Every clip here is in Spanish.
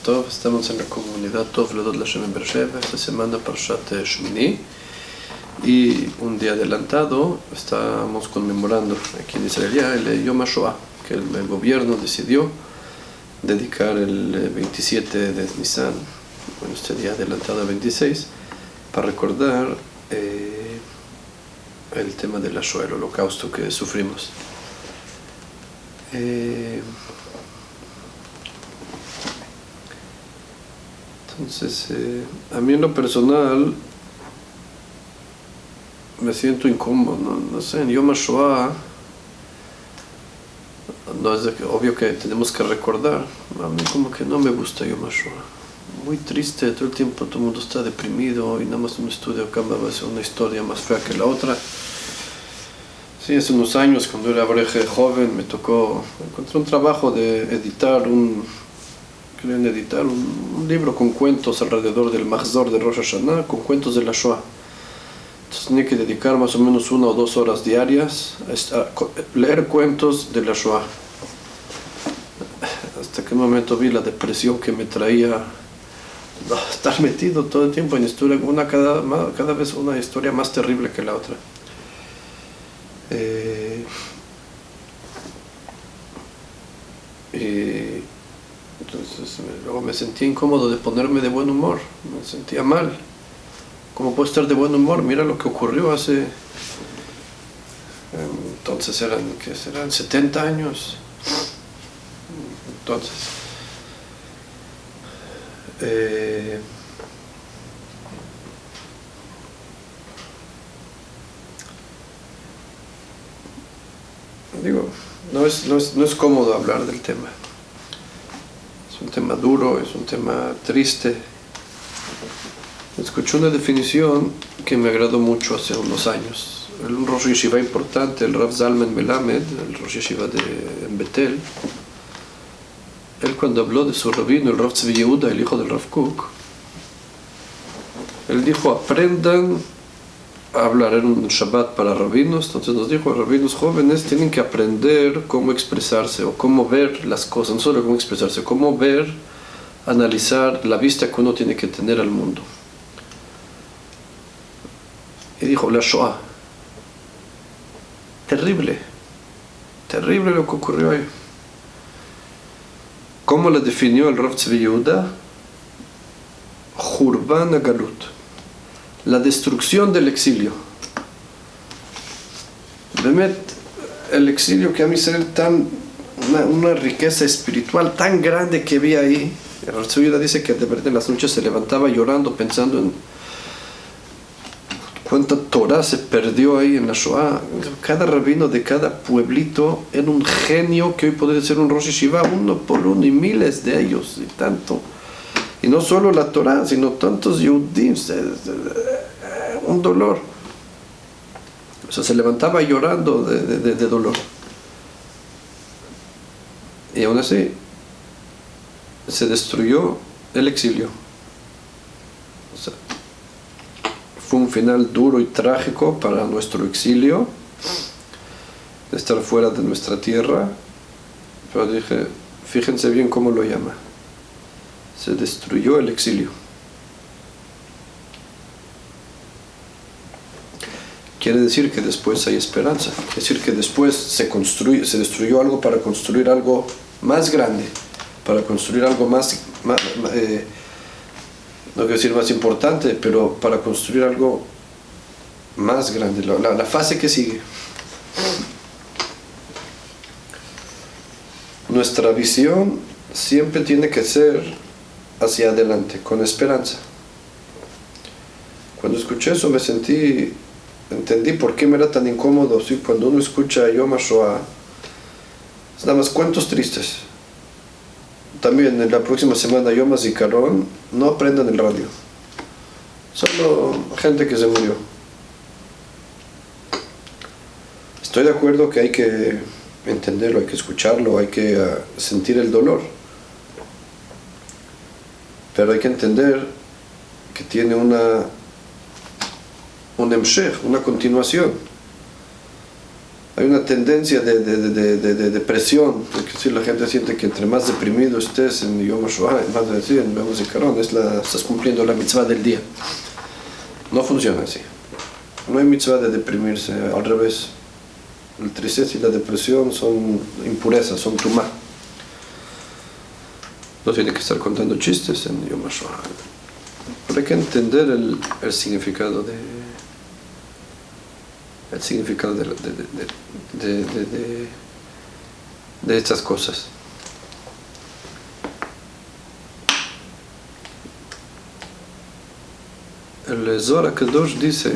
Tov. Estamos en la comunidad Tov Ledot Lashem en Beersheba. Esta semana Parshat Shmini. Y un día adelantado estamos conmemorando aquí en Israel ya el Yom HaShoah, que el gobierno decidió dedicar el 27 de Nisan, bueno, este día adelantado a 26, para recordar el tema de la Shoah, el holocausto que sufrimos. Entonces, a mí en lo personal me siento incómodo, no sé, en Yom HaShoah, no es obvio que tenemos que recordar, a mí como que no me gusta Yom HaShoah, muy triste, todo el tiempo todo el mundo está deprimido y nada más un estudio cada vez una historia más fea que la otra. Sí, hace unos años cuando era breje joven me tocó, encontré un trabajo de querían editar un libro con cuentos alrededor del Mahzor de Rosh Hashanah, con cuentos de la Shoah. Entonces tenía que dedicar más o menos 1 o 2 horas diarias a leer cuentos de la Shoah. Hasta que un momento vi la depresión que me traía estar metido todo el tiempo en historia, cada vez una historia más terrible que la otra. Entonces luego me sentía incómodo de ponerme de buen humor, me sentía mal. ¿Cómo puedo estar de buen humor? Mira lo que ocurrió hace, entonces serán 70 años. Entonces, digo, no es cómodo hablar del tema. Es un tema duro, es un tema triste. Escuché una definición que me agradó mucho hace unos años. Un Rosh Yeshiva importante, el Rav Zalman Melamed, el Rosh Yeshiva en Betel, él cuando habló de su rabino, el Rav Tzvi Yehuda, el hijo del Rav Kook, él dijo, aprendan a hablar en un Shabbat para rabinos. Entonces nos dijo, rabinos jóvenes tienen que aprender cómo expresarse o cómo ver las cosas, no solo cómo expresarse, cómo ver, analizar la vista que uno tiene que tener al mundo. Y dijo, la Shoah, terrible lo que ocurrió ahí. ¿Cómo la definió el Rav Tzvi Yehuda? Jurban Galut, la destrucción del exilio. Bemet, el exilio que a mí se ve una riqueza espiritual tan grande que vi ahí. El Rav Tzvi Yehuda dice que de verdad en las noches se levantaba llorando pensando en cuánta Torah se perdió ahí en la Shoah. Cada rabino de cada pueblito era un genio que hoy podría ser un Rosh Yeshiva uno por uno, y miles de ellos, y tanto. Y no solo la Torah, sino tantos Yehudim, un dolor. O sea, se levantaba llorando de dolor. Y aún así, se destruyó el exilio. O sea, fue un final duro y trágico para nuestro exilio, de estar fuera de nuestra tierra. Pero dije, fíjense bien cómo lo llama. Se destruyó el exilio. Quiere decir que después hay esperanza. Quiere decir que después se destruyó algo para construir algo más grande, para construir algo más no quiero decir más importante, pero para construir algo más grande, la fase que sigue. Nuestra visión siempre tiene que ser hacia adelante, con esperanza. Cuando escuché eso entendí por qué me era tan incómodo. ¿Sí? Cuando uno escucha Yom HaShoah, es nada más cuentos tristes. También en la próxima semana Yom HaZikaron, no aprendan el radio, solo gente que se murió. Estoy de acuerdo que hay que entenderlo, hay que escucharlo, hay que sentir el dolor, pero hay que entender que tiene un emshech, una continuación. Hay una tendencia de depresión, porque si la gente siente que entre más deprimido estés en Yom HaShoah, más de decir, en Yom HaZikaron, estás cumpliendo la mitzvah del día. No funciona así. No hay mitzvah de deprimirse, al revés. La tristeza y la depresión son impurezas, son tumá. No tiene que estar contando chistes en Yom HaShoah. Pero hay que entender el significado de estas cosas. El Zohar HaKadosh dice,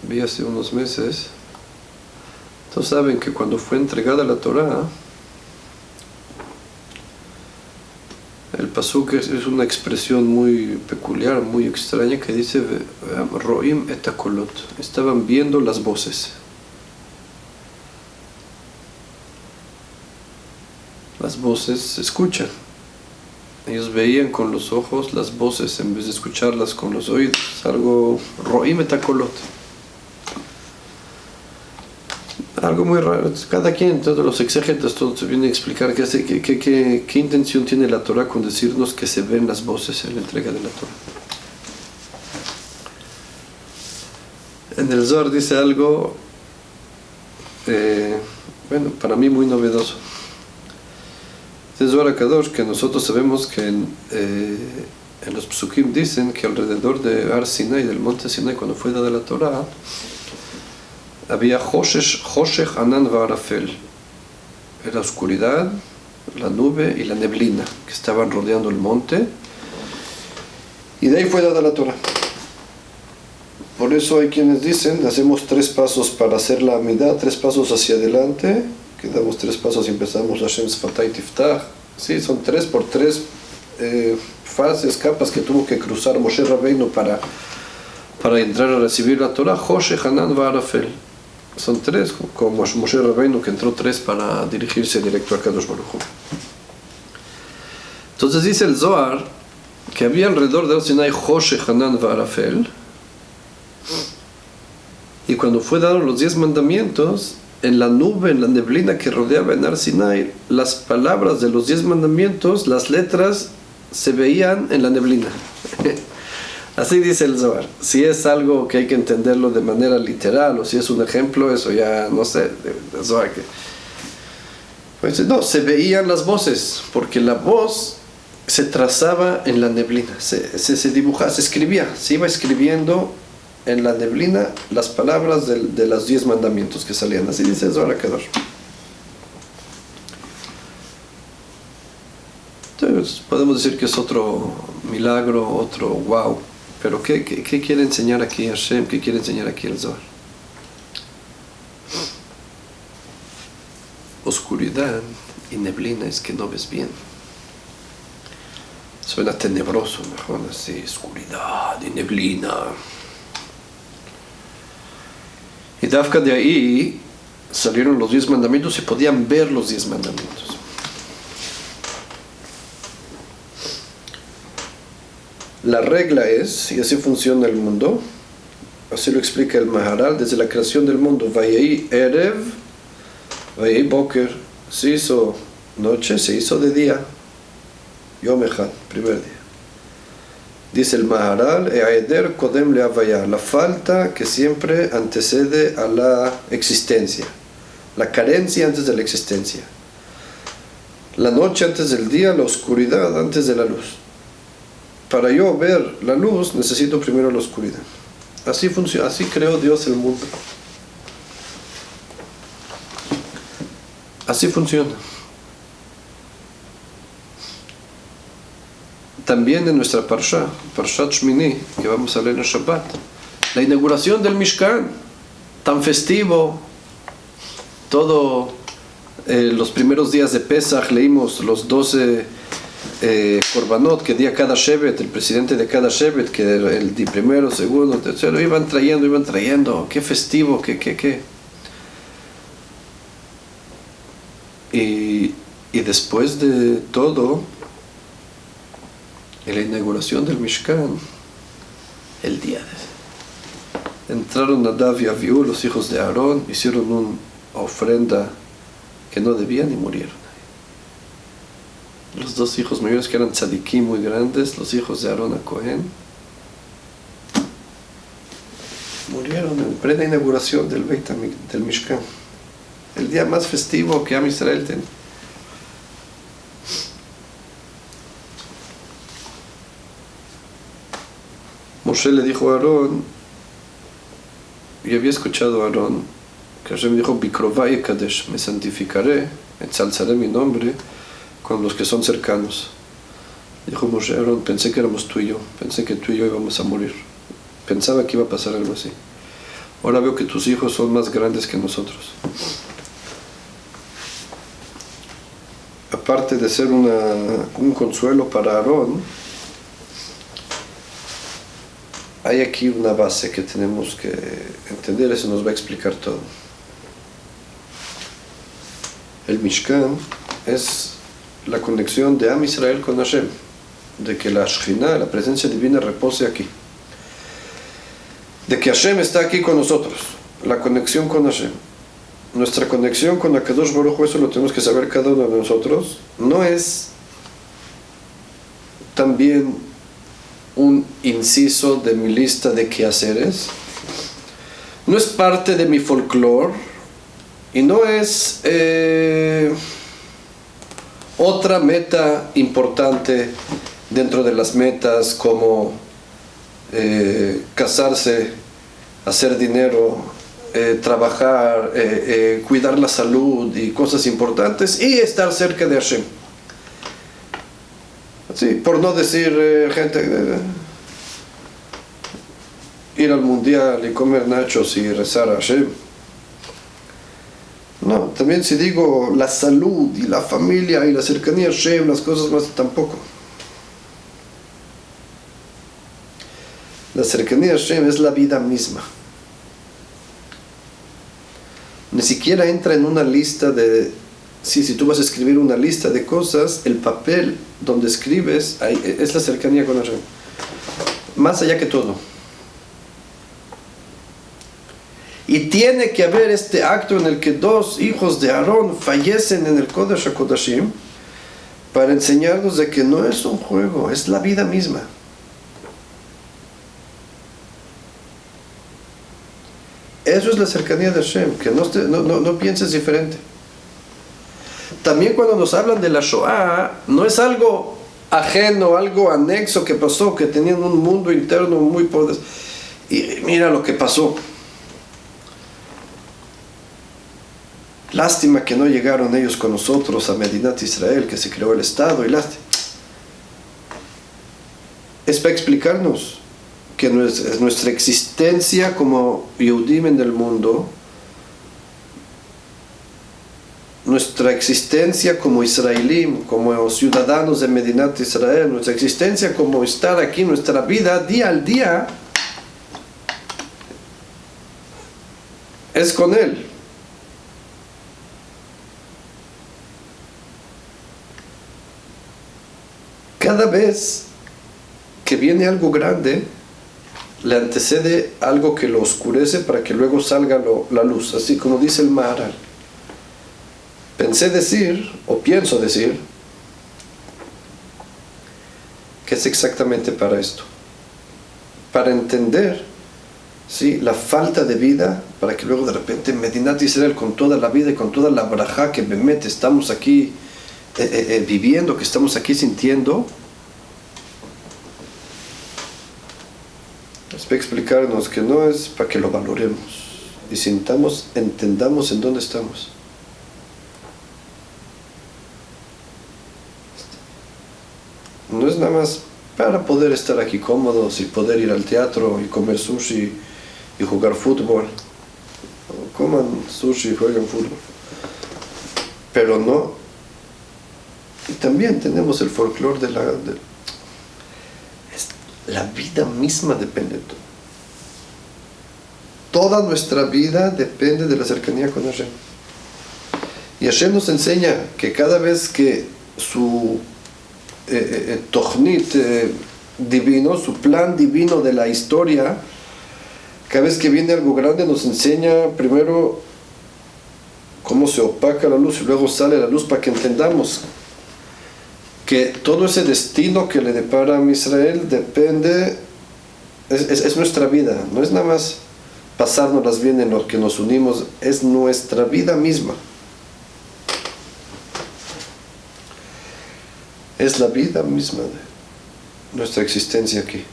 vi hace unos meses, todos saben que cuando fue entregada la Torá, el pasuk es una expresión muy peculiar, muy extraña, que dice Roim et hakolot, estaban viendo las voces. Las voces se escuchan. Ellos veían con los ojos las voces en vez de escucharlas con los oídos. Algo Roim et hakolot. Algo muy raro. Cada quien, todos los exégetas, todos vienen a explicar qué intención tiene la Torah con decirnos que se ven las voces en la entrega de la Torah. En el Zohar dice algo, bueno, para mí muy novedoso. El Zohar HaKadosh, que nosotros sabemos que en los Psukim dicen que alrededor de Har Sinai, del monte Sinai, cuando fue dada la Torah, había Hoshech, Anan Va'arafel, la oscuridad, la nube y la neblina que estaban rodeando el monte, y de ahí fue dada la Torah. Por eso hay quienes dicen, hacemos 3 pasos para hacer la amidad, 3 pasos hacia adelante, que damos 3 pasos y empezamos Hashem Sfatay Tiftach. Sí, son 3 por 3 fases, capas que tuvo que cruzar Moshe Rabbeinu para entrar a recibir la Torah. Hoshech, Anan Va'arafel. Son 3, como Moshe Rabbeinu, que entró 3 para dirigirse directo a Kadosh Baruj Hu. Entonces dice el Zohar que había alrededor de Sinai Hoshech, Anan Va'arafel, y cuando fue dado los 10 mandamientos, en la nube, en la neblina que rodeaba en Har Sinai, las palabras de los 10 mandamientos, las letras, se veían en la neblina. Así dice el Zohar. Si es algo que hay que entenderlo de manera literal o si es un ejemplo, eso ya no sé. El Zohar que... Pues no, se veían las voces, porque la voz se trazaba en la neblina, se dibujaba, se escribía, se iba escribiendo en la neblina las palabras de los 10 mandamientos que salían. Así dice el Zohar HaKadosh. Entonces podemos decir que es otro milagro, otro wow. Pero ¿qué quiere enseñar aquí Hashem? ¿Qué quiere enseñar aquí el Zohar? Oscuridad y neblina es que no ves bien. Suena tenebroso, mejor así, oscuridad y neblina. Y Dafka de ahí salieron los 10 mandamientos y podían ver los 10 mandamientos. La regla es, y así funciona el mundo, así lo explica el Maharal, desde la creación del mundo, Vayei Erev, Vayei Boker, se hizo noche, se hizo de día, Yom Echad, primer día. Dice el Maharal, Eaeder Kodem Leavaya, la falta que siempre antecede a la existencia, la carencia antes de la existencia, la noche antes del día, la oscuridad antes de la luz. Para yo ver la luz necesito primero la oscuridad. Así funciona, así creó Dios el mundo. Así funciona. También en nuestra Parshat Shmini, que vamos a leer en Shabbat, la inauguración del Mishkan, tan festivo, todo, los primeros días de Pesach leímos los 12 Korbanot que día cada Shevet, el presidente de cada Shevet, que el primero, segundo, tercero, iban trayendo, qué festivo, qué. Y después de todo, en la inauguración del Mishkan, el día entraron Nadav y Abiú, los hijos de Aarón, hicieron una ofrenda que no debían y murieron. Los dos hijos mayores, que eran tzadikim muy grandes, los hijos de Aarón a Cohen, murieron en plena inauguración del Mishkan, el día más festivo que Am Israel tenía. Moshe le dijo a Aarón, y había escuchado a Aarón, que Hashem dijo, Bikrovai Kadesh, me santificaré, ensalzaré mi nombre con los que son cercanos. Dijo Moshe a Aarón, pensé que éramos tú y yo, pensé que tú y yo íbamos a morir. Pensaba que iba a pasar algo así. Ahora veo que tus hijos son más grandes que nosotros. Aparte de ser un consuelo para Aarón, hay aquí una base que tenemos que entender, eso nos va a explicar todo. El Mishkan es la conexión de Am Israel con Hashem, de que la Shekhinah, la presencia divina, repose aquí. De que Hashem está aquí con nosotros, la conexión con Hashem. Nuestra conexión con Akadosh Baruj Hu, eso lo tenemos que saber cada uno de nosotros, no es también un inciso de mi lista de quehaceres, no es parte de mi folclore y no es otra meta importante dentro de las metas como casarse, hacer dinero, trabajar, cuidar la salud y cosas importantes y estar cerca de Hashem. Sí, por no decir ir al mundial y comer nachos y rezar a Hashem. No, también si digo la salud y la familia y la cercanía a Hashem, las cosas más, tampoco. La cercanía a Hashem es la vida misma. Ni siquiera entra en una lista de... Sí, si tú vas a escribir una lista de cosas, el papel donde escribes es la cercanía con Hashem. Más allá que todo. Y tiene que haber este acto en el que dos hijos de Aarón fallecen en el Kodesh HaKodashim para enseñarnos de que no es un juego, es la vida misma. Eso es la cercanía de Hashem, que no pienses diferente. También cuando nos hablan de la Shoah, no es algo ajeno, algo anexo que pasó, que tenían un mundo interno muy poderoso. Y mira lo que pasó. Lástima que no llegaron ellos con nosotros a Medinat Israel, que se creó el Estado, y lástima. Es para explicarnos que nuestra existencia como Yehudim en el mundo, nuestra existencia como israelíes, como ciudadanos de Medinat Israel, nuestra existencia como estar aquí, nuestra vida día al día, es con Él. Cada vez que viene algo grande, le antecede algo que lo oscurece para que luego salga la luz, así como dice el Maharal. Pensé decir, o pienso decir, que es exactamente para esto. Para entender, ¿sí?, la falta de vida, para que luego de repente en Medinat Israel, con toda la vida y con toda la brajá que Bemet estamos aquí viviendo, que estamos aquí sintiendo, es para explicarnos que no es para que lo valoremos y sintamos, entendamos en dónde estamos. No es nada más para poder estar aquí cómodos y poder ir al teatro y comer sushi y jugar fútbol. Coman sushi y jueguen fútbol. Pero no. Y también tenemos el folclore de la vida misma depende de todo. Toda nuestra vida depende de la cercanía con Hashem. Y Hashem nos enseña que cada vez que su Tochnit divino, su plan divino de la historia, Cada vez que viene algo grande nos enseña primero cómo se opaca la luz y luego sale la luz para que entendamos que todo ese destino que le depara a Israel depende, es nuestra vida, no es nada más pasárnoslas bien en lo que nos unimos, es nuestra vida misma. Es la vida misma de nuestra existencia aquí.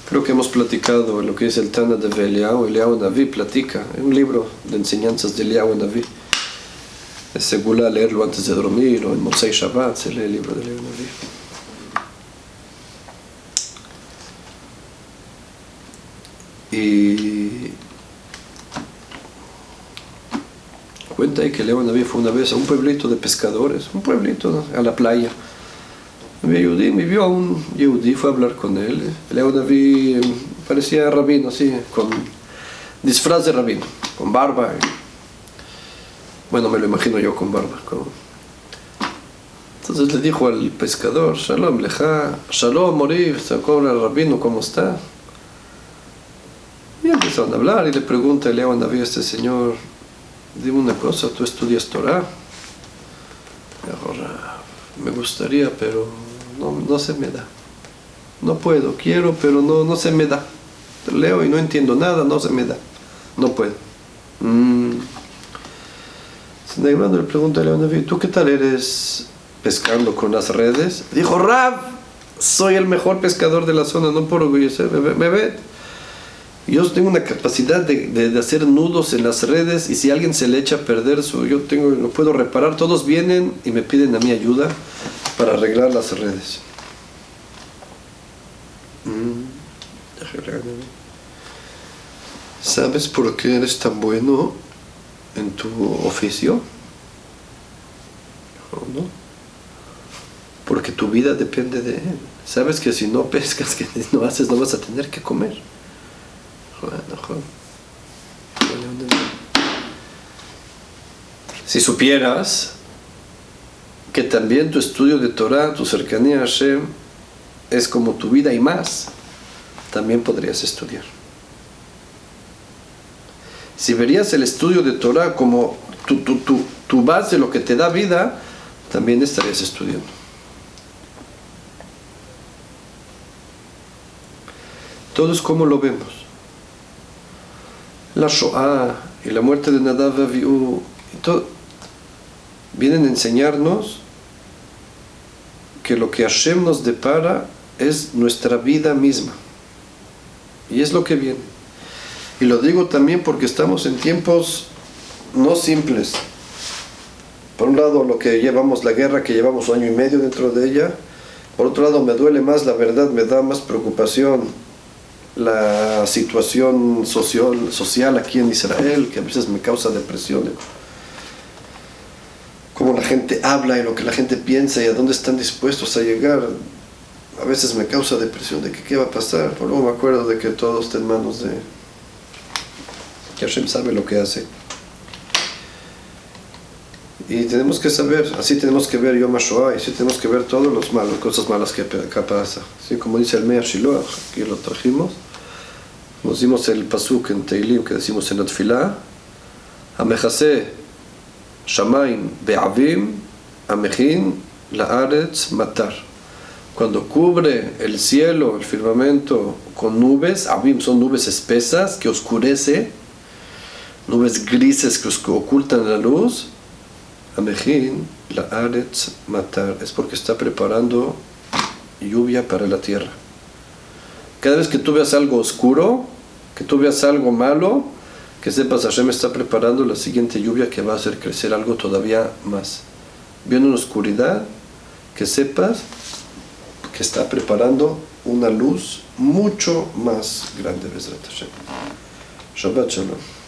Creo que hemos platicado lo que es el Tana de Eliyahu Naví platica, es un libro de enseñanzas de Eliyahu Naví. Es seguro leerlo antes de dormir o en Motzei Shabbat se lee el libro de Eliyahu Naví. Y cuenta ahí que Eliyahu Naví fue una vez a un pueblito de pescadores, un pueblito, ¿no?, a la playa. Me vio a un yehudí, fue a hablar con él. Eliyahu Naví parecía rabino, así, con disfraz de rabino, con barba. Bueno, me lo imagino yo con barba. Entonces le dijo al pescador: Shalom leja, Shalom Moriv, sacó al rabino, ¿cómo está? Y empezaron a hablar y le pregunta a Eliyahu Naví a este señor: dime una cosa, ¿tú estudias Torah? Me gustaría, pero no se me da. No puedo, quiero, pero no se me da. Leo y no entiendo nada, no se me da. No puedo. Cuando le pregunta a Eliyahu Naví: ¿tú qué tal eres pescando con las redes? Dijo: Rab, soy el mejor pescador de la zona, no por orgullecer. Me ve. Yo tengo una capacidad de hacer nudos en las redes, y si alguien se le echa a perder lo puedo reparar. Todos vienen y me piden a mí ayuda para arreglar las redes. ¿Sabes por qué eres tan bueno en tu oficio? ¿No? Porque tu vida depende de él. Sabes que si no pescas, que no haces, no vas a tener que comer. Si supieras que también tu estudio de Torah, tu cercanía a Hashem, es como tu vida y más, también podrías estudiar. Si verías el estudio de Torah como tu base, lo que te da vida, también estarías estudiando. Todo es como lo vemos. La Shoah y la muerte de Nadav y Avihu vienen a enseñarnos que lo que Hashem nos depara es nuestra vida misma, y es lo que viene. Y lo digo también porque estamos en tiempos no simples. Por un lado, lo que llevamos, la guerra que llevamos 1 año y medio dentro de ella. Por otro lado, me duele más, la verdad, me da más preocupación la situación social aquí en Israel, que a veces me causa depresión. Cómo la gente habla y lo que la gente piensa y a dónde están dispuestos a llegar. A veces me causa depresión de que qué va a pasar. Por luego me acuerdo de que todo está en manos de... que Hashem sabe lo que hace. Y tenemos que saber, así tenemos que ver Yom HaShoah, y así tenemos que ver todas las cosas malas que acá pasa. Así como dice el Meir Shiloh, aquí lo trajimos, nos dimos el pasuk en Teilim que decimos en la Tfilah: Amechase Shamaim Be'avim, Amechin La'aretz Matar. Cuando cubre el cielo, el firmamento, con nubes, Avim son nubes espesas que oscurece, nubes grises que ocultan la luz. Amechin La'aretz Matar, es porque está preparando lluvia para la tierra. Cada vez que tú veas algo oscuro, que tú veas algo malo, que sepas Hashem está preparando la siguiente lluvia que va a hacer crecer algo todavía más. Viendo una oscuridad, que sepas que está preparando una luz mucho más grande. Bezrat Hashem. Shabbat Shalom.